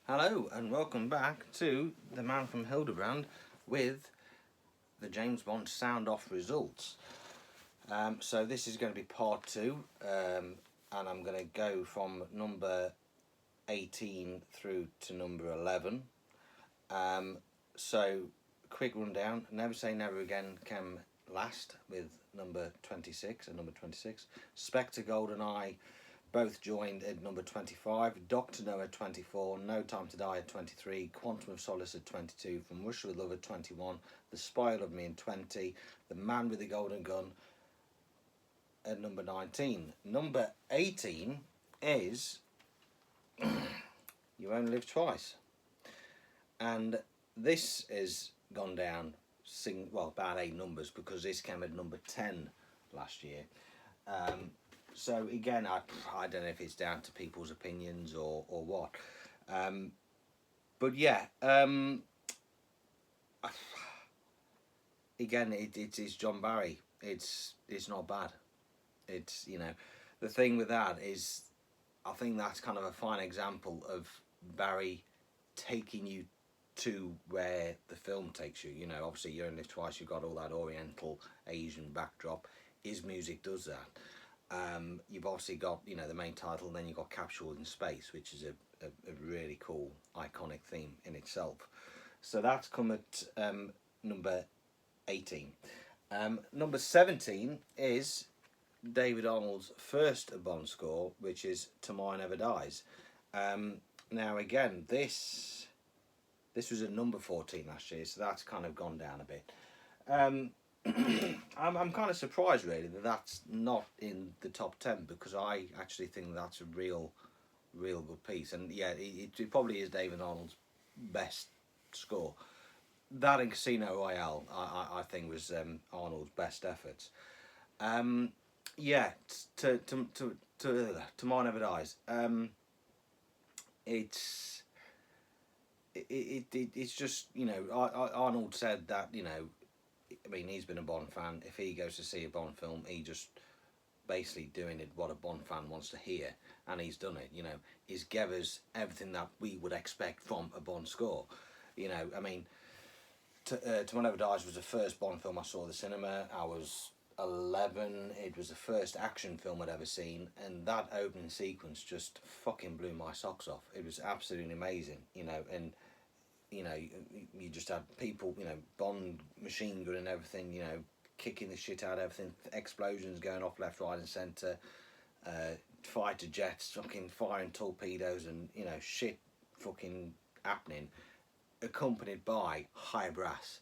Hello and welcome back to the man from Hildebrand with the James Bond sound off results. So this is going to be part two, and I'm going to go from number 18 through to number 11. Um, so quick rundown: Never Say Never Again came last with number 26 and number 26. Spectre GoldenEye both joined at number 25, Doctor No at 24, No Time to Die at 23, Quantum of Solace at 22, From Russia with Love at 21, The Spy Who Loved Me in 20, The Man with the Golden Gun at number 19. Number 18 is You Only Live Twice. And this has gone down about 8 numbers because this came at number 10 last year. So again, I don't know if it's down to people's opinions or what. But yeah, again, it's John Barry. It's not bad. It's, the thing with that is, I think that's kind of a fine example of Barry taking you to where the film takes you. Obviously, You Only Live Twice. You've got all that Oriental Asian backdrop. His music does that. You've obviously got the main title, and then you've got Capsule in Space, which is a really cool, iconic theme in itself. So that's come at number 18. Number 17 is David Arnold's first Bond score, which is Tomorrow Never Dies. Now again, this was at number 14 last year, so that's kind of gone down a bit. I'm kind of surprised really that that's not in the top 10, because I actually think that's a real good piece, and yeah, it probably is David Arnold's best score. That and Casino Royale I think was Arnold's best efforts. Yeah, Tomorrow Never Dies. It's just, Arnold said that, I mean, he's been a Bond fan. If he goes to see a Bond film, he just basically doing it what a Bond fan wants to hear, and he's done it. He's gave us everything that we would expect from a Bond score. I mean, Tomorrow Never Dies was the first Bond film I saw at the cinema. I was 11. It was the first action film I'd ever seen, and that opening sequence just fucking blew my socks off. It was absolutely amazing, and you just had people, Bond machine gun and everything, kicking the shit out of everything, explosions going off left, right, and centre, fighter jets fucking firing torpedoes, and shit fucking happening, accompanied by high brass,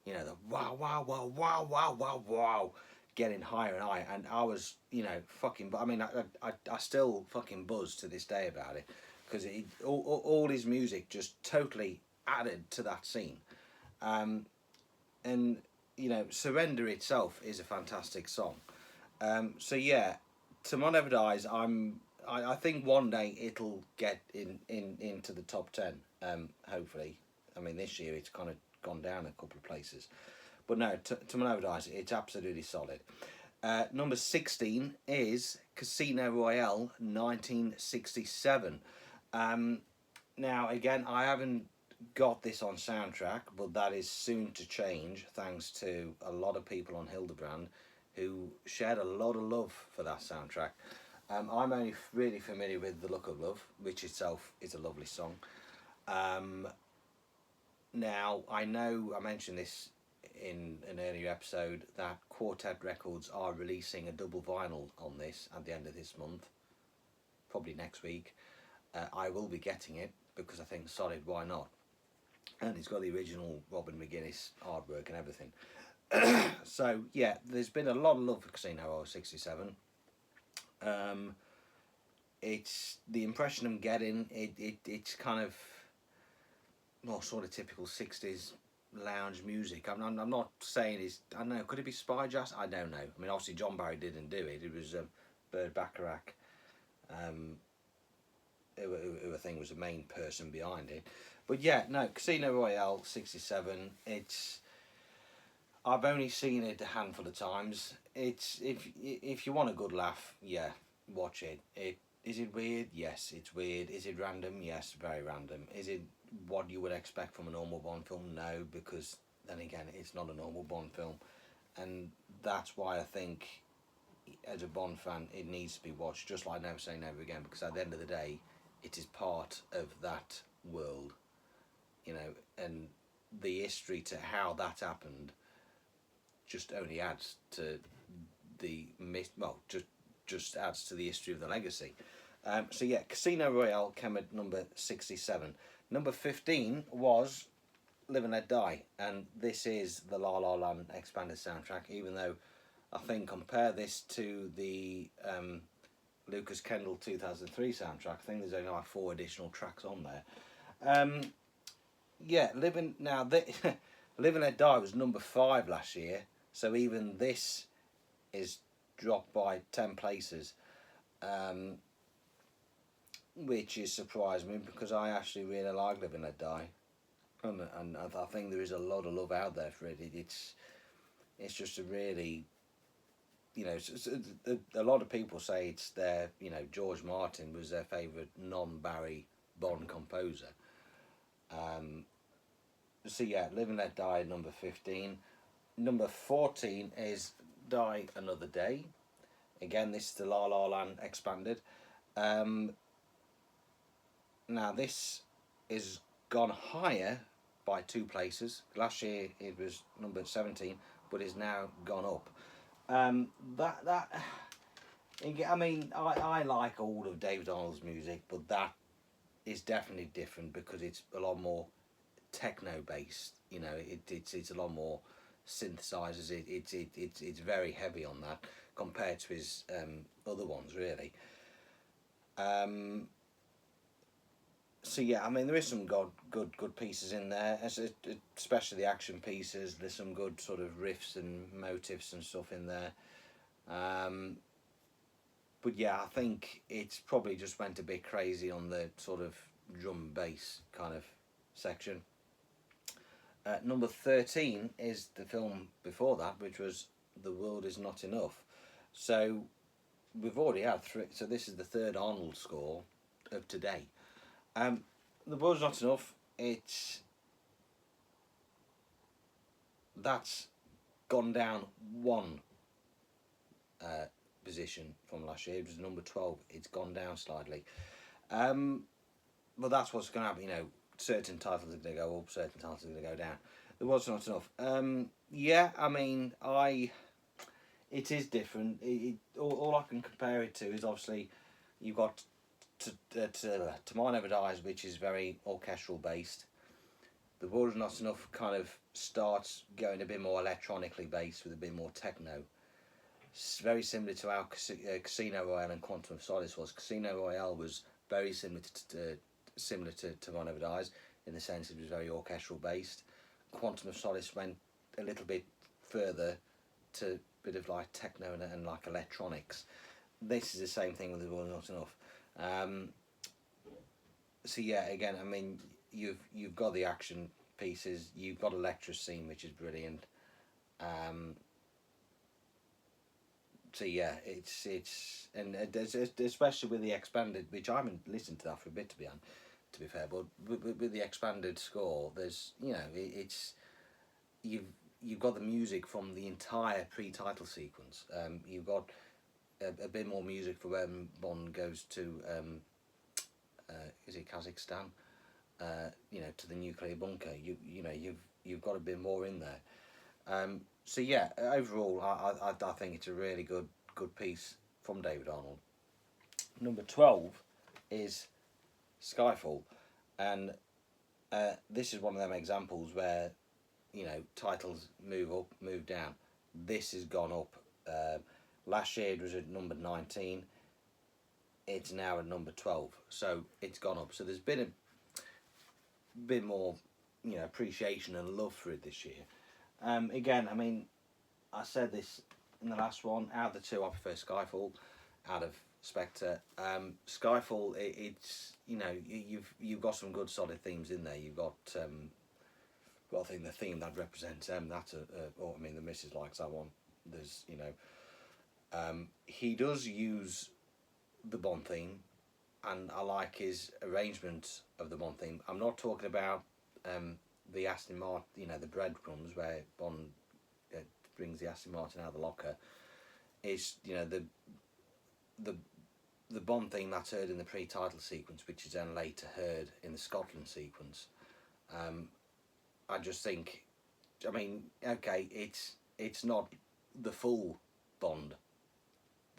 the wow, wow, wow, wow, wow, wow, wow, getting higher and higher, and I was, fucking. I mean, I still fucking buzz to this day about it, because all his music just totally added to that scene, and Surrender itself is a fantastic song. So yeah, Tomorrow Never Dies. I think one day it'll get into the top 10. Hopefully, I mean this year it's kind of gone down a couple of places, but no, Tomorrow Never Dies. It's absolutely solid. Number 16 is Casino Royale, 1967. Now again, I haven't got this on soundtrack, but that is soon to change thanks to a lot of people on Hildebrand who shared a lot of love for that soundtrack. I'm only really familiar with The Look of Love, which itself is a lovely song. Now, I know I mentioned this in an earlier episode that Quartet Records are releasing a double vinyl on this at the end of this month, probably next week. I will be getting it because I think solid, why not? And it's got the original Robin McGuinness artwork and everything. So yeah, there's been a lot of love for Casino Royale 67. It's the impression I'm getting. It's kind of more sort of typical 60s lounge music. I'm not saying it's, I don't know, could it be Spy Jazz? I don't know. I mean, obviously John Barry didn't do it. It was Burt Bacharach, who I think was the main person behind it. But yeah, no, Casino Royale 67. I've only seen it a handful of times. It's if you want a good laugh, yeah, watch it. Is it weird? Yes, it's weird. Is it random? Yes, very random. Is it what you would expect from a normal Bond film? No, because then again, it's not a normal Bond film, and that's why I think, as a Bond fan, it needs to be watched. Just like Never Say Never Again, because at the end of the day, it is part of that world, you know, and the history to how that happened just only adds to the well, just adds to the history of the legacy. So yeah, Casino Royale came at number 67. Number 15 was Live and Let Die, and this is the La La Land expanded soundtrack. Even though I think compare this to the Lucas Kendall 2003 soundtrack, I think there's only like 4 additional tracks on there. Yeah, Living now. Live and Let Die was number 5 last year, so even this is dropped by 10 places, which is surprised me because I actually really like Live and Let Die, and I think there is a lot of love out there for it. It's just a really, you know, a lot of people say it's their, you know, George Martin was their favourite non-Barry Bond composer. So yeah, Live and Let Die, number 15. Number 14 is Die Another Day. Again, this is the La La Land expanded. Now this is gone higher by 2 places. Last year it was number 17, but it's now gone up. That I mean, I like all of David Arnold's music, but that is definitely different because it's a lot more techno based. You know, it's a lot more synthesizers. It's very heavy on that compared to his other ones, really. So yeah, I mean there is some good pieces in there, especially the action pieces. There's some good sort of riffs and motifs and stuff in there. But yeah, I think it's probably just went a bit crazy on the sort of drum and bass kind of section. Number 13 is the film before that, which was The World Is Not Enough. So we've already had 3. So this is the 3rd Arnold score of today. The World Is Not Enough. That's gone down 1 position from last year. It was number 12. It's gone down slightly. But that's what's going to happen. You know, certain titles are going to go up, certain titles are going to go down. There was not enough. Yeah, I mean, it is different. All I can compare it to is obviously you've got Tomorrow Never Dies, which is very orchestral based. The World Is Not Enough kind of starts going a bit more electronically based with a bit more techno. It's very similar to how Casino Royale and Quantum of Solace was. Casino Royale was very similar to Tomorrow Never Dies in the sense it was very orchestral based. Quantum of Solace went a little bit further to a bit of like techno and like electronics. This is the same thing with The World Is Not Enough. So yeah, again, I mean, you've got the action pieces, you've got Electra's scene, which is brilliant. So yeah, it's and especially with the expanded, which I haven't listened to that for a bit to be fair, but with the expanded score, there's, you know, it's you've got the music from the entire pre-title sequence. You've got a bit more music for when Bond goes to is it Kazakhstan? You know, to the nuclear bunker. You know you've got a bit more in there. So yeah, overall, I think it's a really good piece from David Arnold. Number 12 is Skyfall, and this is one of them examples where, you know, titles move up, move down. This has gone up. Last year it was at number 19. It's now at number 12, so it's gone up. So there's been a bit more, you know, appreciation and love for it this year. Again, I mean, I said this in the last one. Out of the 2, I prefer Skyfall. Out of Spectre, Skyfall. It's, you know, you've got some good solid themes in there. You've got well, I think the theme that represents M. That's I mean, the missus likes that one. There's, you know, he does use the Bond theme, and I like his arrangement of the Bond theme. I'm not talking about the Aston Martin, the breadcrumbs where Bond uh, brings the Aston Martin out of the locker. It's the the Bond theme that's heard in the pre-title sequence, which is then later heard in the Scotland sequence. Um, I just think, I mean, okay, it's not the full Bond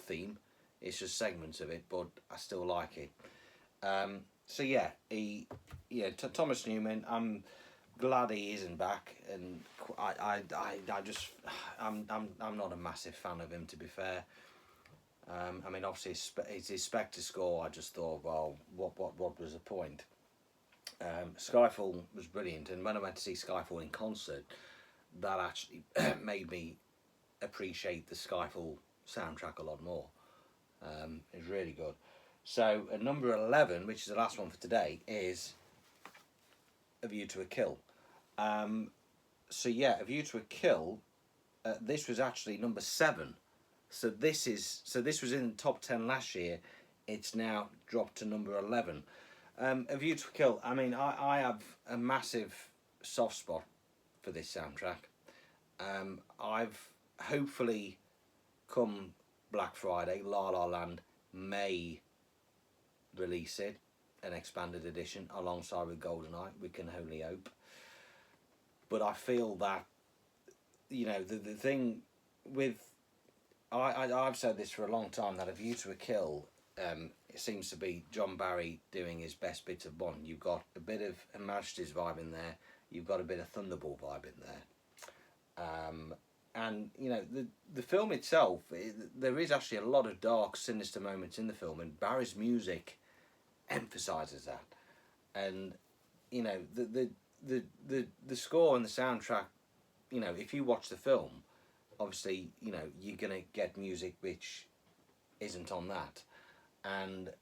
theme. It's just segments of it, but I still like it. So yeah, Thomas Newman. I'm glad he isn't back, and I just, I'm not a massive fan of him, to be fair. I mean, obviously, his Spectre score. I just thought, well, what was the point? Skyfall was brilliant, and when I went to see Skyfall in concert, that actually made me appreciate the Skyfall soundtrack a lot more. It's really good. So, at number 11, which is the last one for today, is A View to a Kill. So yeah, A View to a Kill. This was actually number 7. So this was in the top 10 last year. It's now dropped to number 11. A View to a Kill. I mean, I have a massive soft spot for this soundtrack. I've hopefully, come Black Friday, La La Land may release it, an expanded edition alongside with GoldenEye. We can only hope. But I feel that the thing with I've said this for a long time, that A View to a Kill, it seems to be John Barry doing his best bit of Bond. You've got a bit of Her Majesty's vibe in there. You've got a bit of Thunderball vibe in there. And the film itself, there is actually a lot of dark, sinister moments in the film, and Barry's music emphasises that. And the score and the soundtrack. If you watch the film, obviously you're gonna get music which isn't on that, and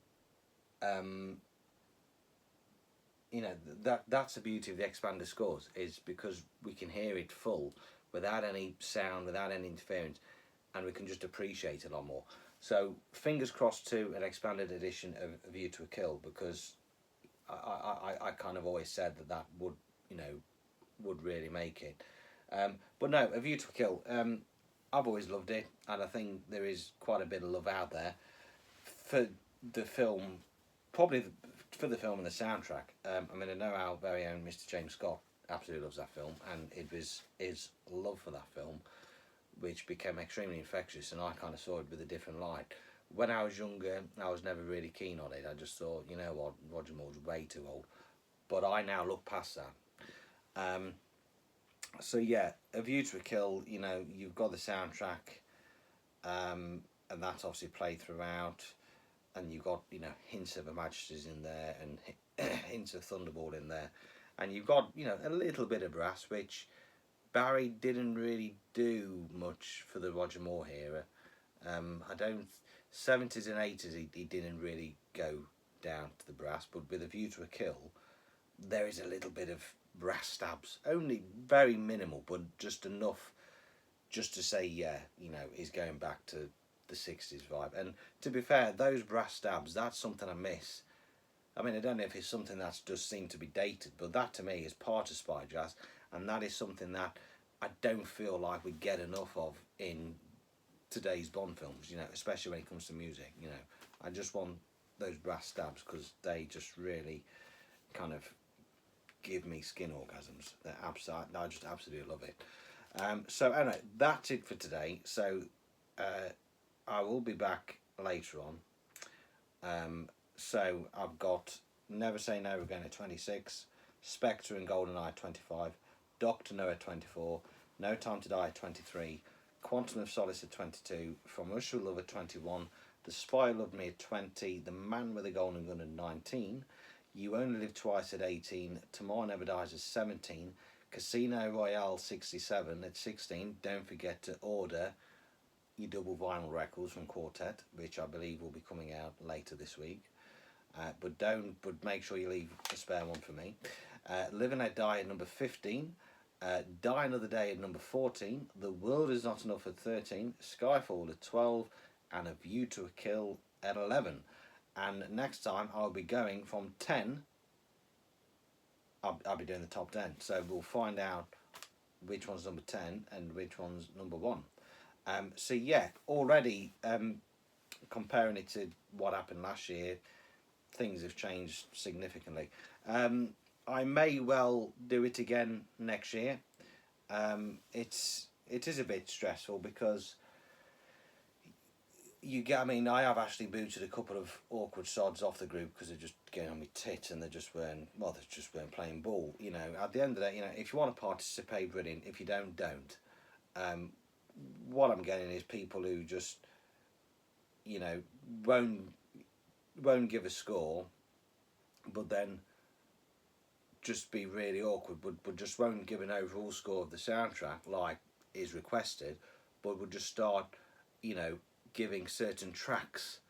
that's the beauty of the expanded scores, is because we can hear it full without any sound, without any interference, and we can just appreciate it a lot more. So fingers crossed to an expanded edition of A View to a Kill, because I kind of always said that would really make it. But no, A View to a Kill. I've always loved it, and I think there is quite a bit of love out there for the film, probably for the film and the soundtrack. I mean, I know our very own Mr. James Scott absolutely loves that film, and it was his love for that film which became extremely infectious, and I kind of saw it with a different light. When I was younger, I was never really keen on it. I just thought, you know what, Roger Moore's way too old. But I now look past that. So yeah, A View to a Kill, you've got the soundtrack, and that's obviously played throughout, and you've got, hints of Her Majesty's in there, and hints of Thunderball in there, and you've got, a little bit of brass, which Barry didn't really do much for the Roger Moore era. 70s and 80s he didn't really go down to the brass, but with A View to a Kill, there is a little bit of brass stabs, only very minimal, but just enough just to say, yeah, he's going back to the 60s vibe. And to be fair, those brass stabs, that's something I miss. I mean, I don't know if it's something that's just seemed to be dated, but that to me is part of spy jazz, and that is something that I don't feel like we get enough of in today's Bond films, especially when it comes to music. I just want those brass stabs, because they just really kind of give me skin orgasms. I just absolutely love it. So anyway, that's it for today. So I will be back later on. So I've got Never Say Never Again at 26, Spectre and GoldenEye at 25, Doctor No at 24, No Time to Die at 23, Quantum of Solace at 22, From Russia with Love at 21, The Spy Who Loved Me at 20, The Man with the Golden Gun at 19, You Only Live Twice at 18, Tomorrow Never Dies at 17, Casino Royale 67 at 16. Don't forget to order your double vinyl records from Quartet, which I believe will be coming out later this week. But make sure you leave a spare one for me. Live and Let Die at number 15. Die Another Day at number 14. The World Is Not Enough at 13. Skyfall at 12. And A View to a Kill at 11. and next time I'll be going from 10. I'll be doing the top 10, so we'll find out which one's number 10 and which one's number 1. So yeah, already comparing it to what happened last year, things have changed significantly. I may well do it again next year. It is a bit stressful because you get. I mean, I have actually booted a couple of awkward sods off the group because they're just getting on my tit and they just weren't. Well, they just weren't playing ball. You know, at the end of the day, you know, if you want to participate, brilliant. If you don't, don't. What I'm getting is people who just, you know, won't give a score, but then just be really awkward, but just won't give an overall score of the soundtrack like is requested, but would just start, you know, giving certain tracks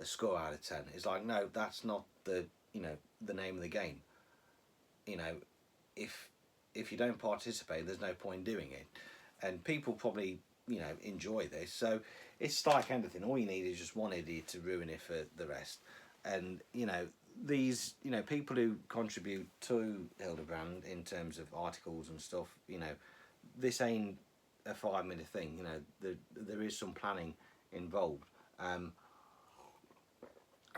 a score out of 10. It's like, no, that's not the, you know, the name of the game. You know, if you don't participate, there's no point doing it. And people probably, you know, enjoy this. So it's like anything. All you need is just one idiot to ruin it for the rest. And, you know, these, you know, people who contribute to Hildebrand in terms of articles and stuff, you know, this ain't a 5-minute thing. You know, there is some planning involved. I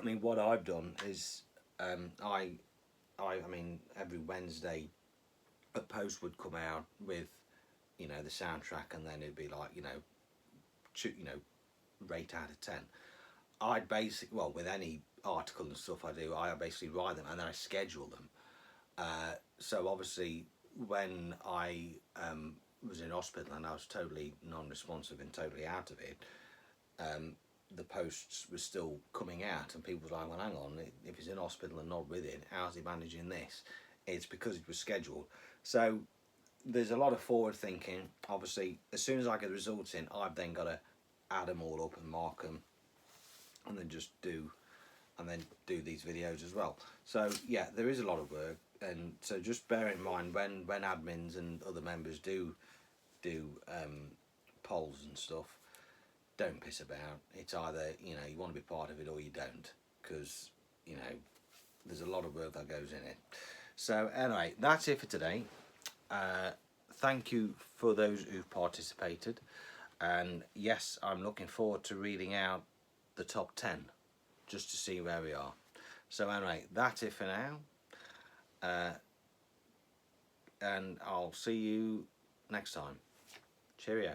mean, what I've done is I mean, every Wednesday a post would come out with, you know, the soundtrack, and then it'd be like, you know, rate out of 10. I'd basically, well, with any article and stuff I do, I basically write them and then I schedule them. So obviously when I was in hospital and I was totally non-responsive and totally out of it, the posts were still coming out and people were like, well, hang on, if he's in hospital and not with it, how's he managing this? It's because it was scheduled. So there's a lot of forward thinking. Obviously, as soon as I get the results in, I've then got to add them all up and mark them, and then just do these videos as well. So yeah, there is a lot of work, and so just bear in mind when admins and other members do polls and stuff, don't piss about. It's either, you know, you want to be part of it or you don't, because, you know, there's a lot of work that goes in it. So anyway, that's it for today. Thank you for those who've participated, and yes, I'm looking forward to reading out the top 10 just to see where we are. So anyway, that's it for now, and I'll see you next time. Cheerio.